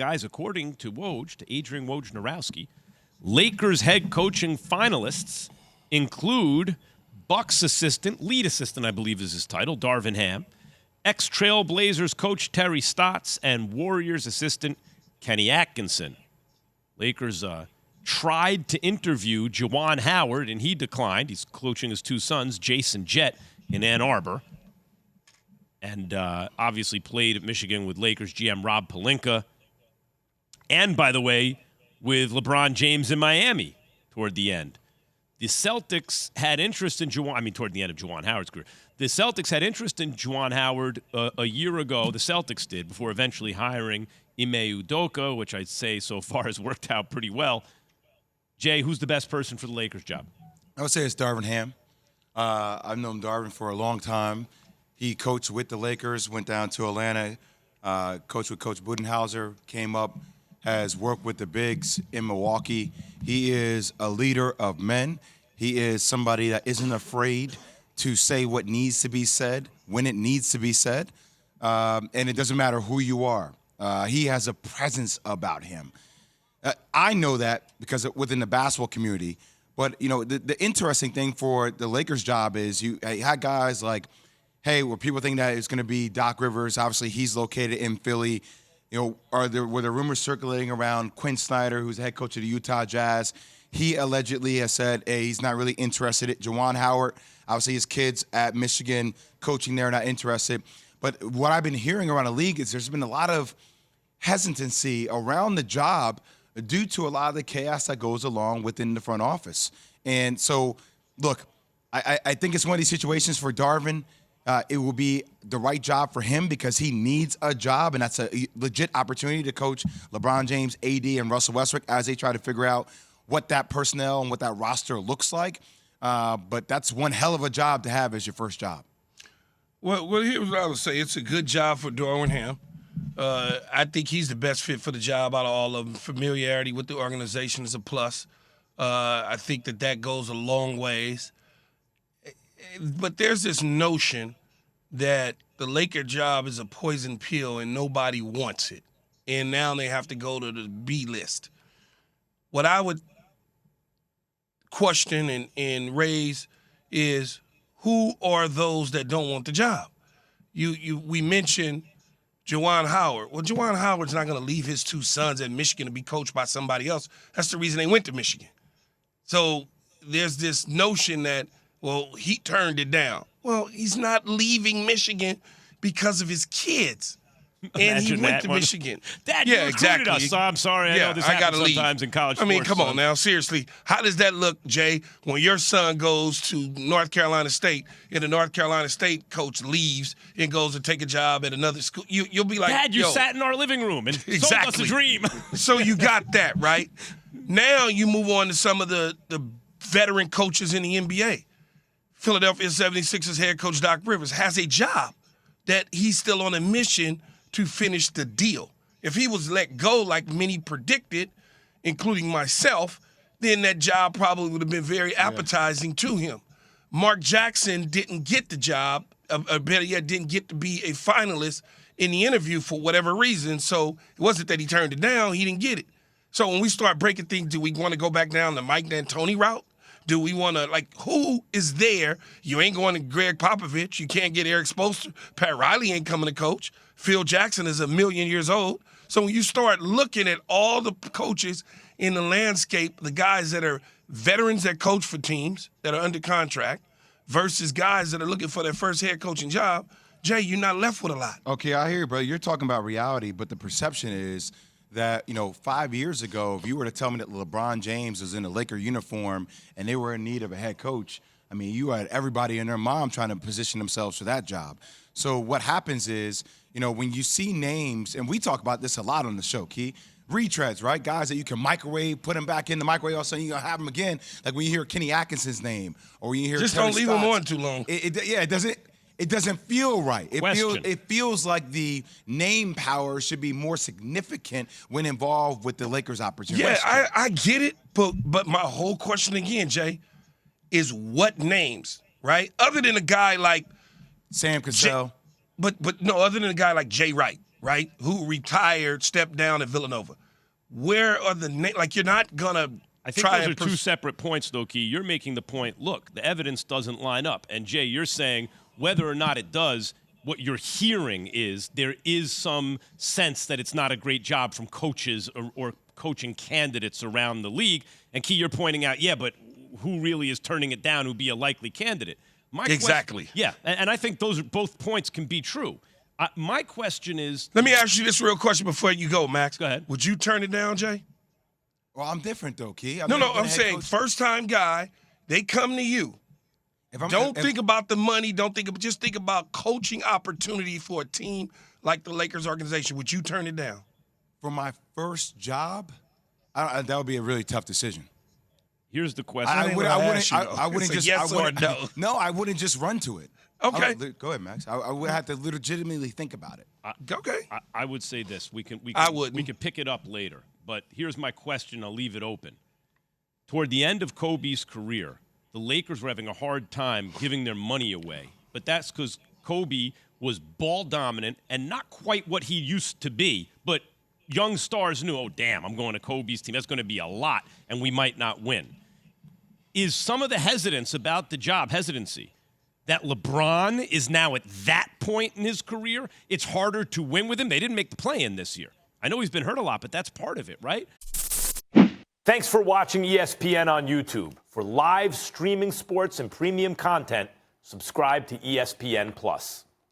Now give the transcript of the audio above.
guys, according to Woj, to Adrian Wojnarowski, Lakers head coaching finalists include Bucks lead assistant, I believe is his title, Darvin Ham, ex-Trailblazers coach Terry Stotts, and Warriors assistant Kenny Atkinson. Lakers tried to interview Juwan Howard, and he declined. He's coaching his two sons, Jason Jett, in Ann Arbor. And obviously played at Michigan with Lakers GM Rob Pelinka. And, by the way, with LeBron James in Miami toward the end. The Celtics had interest in toward the end of Juwan Howard's career. The Celtics had interest in Juwan Howard a year ago. The Celtics did, before eventually hiring Ime Udoka, which I'd say so far has worked out pretty well. Jay, who's the best person for the Lakers job? I would say it's Darvin Ham. I've known Darvin for a long time. He coached with the Lakers, went down to Atlanta, coached with Coach Budenholzer, came up, has worked with the bigs in Milwaukee. He is a leader of men. He is somebody that isn't afraid to say what needs to be said when it needs to be said, and it doesn't matter who you are. He has a presence about him. I know that because within the basketball community, but the interesting thing for the Lakers job is you had guys like, where people think that it's going to be Doc Rivers. Obviously, he's located in Philly. Were there rumors circulating around Quinn Snyder, who's the head coach of the Utah Jazz? He allegedly has said he's not really interested. Juwan Howard, obviously his kids at Michigan coaching there, not interested. But what I've been hearing around the league is there's been a lot of hesitancy around the job due to a lot of the chaos that goes along within the front office. And so, look, I think it's one of these situations for Darvin. It will be the right job for him because he needs a job, and that's a legit opportunity to coach LeBron James, AD, and Russell Westbrook as they try to figure out what that personnel and what that roster looks like. But that's one hell of a job to have as your first job. Well, here's what I would say. It's a good job for Darvin Ham. I think he's the best fit for the job out of all of them. Familiarity with the organization is a plus. I think that goes a long ways. But there's this notion that the Laker job is a poison pill and nobody wants it. And now they have to go to the B list. What I would question and raise is who are those that don't want the job? We mentioned Juwan Howard. Well, Juwan Howard's not going to leave his two sons at Michigan to be coached by somebody else. That's the reason they went to Michigan. So there's this notion that, well, he turned it down. Well, he's not leaving Michigan because of his kids. And he went to Michigan. Dad, you recruited us. So I'm sorry. Yeah, I know this happens sometimes in college sports. Come on now. Seriously. How does that look, Jay, when your son goes to North Carolina State and the North Carolina State coach leaves and goes to take a job at another school? You'll be like, Dad, you sat in our living room and sold us a dream. So you got that, right? Now you move on to some of the veteran coaches in the NBA. Philadelphia 76ers head coach Doc Rivers has a job that he's still on a mission to finish the deal. If he was let go like many predicted, including myself, then that job probably would have been very appetizing to him. Mark Jackson didn't get the job, or better yet, didn't get to be a finalist in the interview for whatever reason. So it wasn't that he turned it down, he didn't get it. So when we start breaking things, do we want to go back down the Mike D'Antoni route? Do we want to, who is there? You ain't going to Greg Popovich. You can't get Eric Spoelstra. Pat Riley ain't coming to coach. Phil Jackson is 1,000,000 years old. So when you start looking at all the coaches in the landscape, the guys that are veterans that coach for teams that are under contract versus guys that are looking for their first head coaching job, Jay, you're not left with a lot. Okay, I hear you, brother. You're talking about reality, but the perception is that, 5 years ago, if you were to tell me that LeBron James was in a Laker uniform and they were in need of a head coach, you had everybody and their mom trying to position themselves for that job. So what happens is, when you see names, and we talk about this a lot on the show, Key, retreads, right? Guys that you can microwave, put them back in the microwave, all of a sudden you're going to have them again. Like when you hear Kenny Atkinson's name or when you hear Just Terry don't leave Stotts, them on too long. It doesn't feel right. Question. It feels like the name power should be more significant when involved with the Lakers opportunity. Yeah, I get it, but my whole question again, Jay, is what names, right? Other than a guy like Sam Cassell. But no, other than a guy like Jay Wright, right, who retired, stepped down at Villanova. Where are the like? You're not gonna. I think those are two separate points, though, Key. You're making the point, look, the evidence doesn't line up. And, Jay, you're saying whether or not it does, what you're hearing is there is some sense that it's not a great job from coaches or coaching candidates around the league. And, Key, you're pointing out, yeah, but who really is turning it down who'd be a likely candidate? Exactly. Yeah, and I think both points can be true. My question is... Let me ask you this real question before you go, Max. Go ahead. Would you turn it down, Jay? Well, I'm different, though, Key. I'm saying first-time guy, they come to you. Don't think about the money. Just think about coaching opportunity for a team like the Lakers organization. Would you turn it down? For my first job, that would be a really tough decision. Here's the question. I wouldn't just yes or no. No, I wouldn't just run to it. Okay. Go ahead, Max. I would have to legitimately think about it. Okay. I would say this. We can pick it up later. But here's my question. I'll leave it open. Toward the end of Kobe's career, the Lakers were having a hard time giving their money away. But that's because Kobe was ball dominant and not quite what he used to be. But young stars knew, oh, damn, I'm going to Kobe's team. That's going to be a lot, and we might not win. Is some of the hesitance about the job, hesitancy, that LeBron is now at that point in his career? It's harder to win with him. They didn't make the play-in this year. I know he's been hurt a lot, but that's part of it, right? Thanks for watching ESPN on YouTube. For live streaming sports and premium content, subscribe to ESPN+.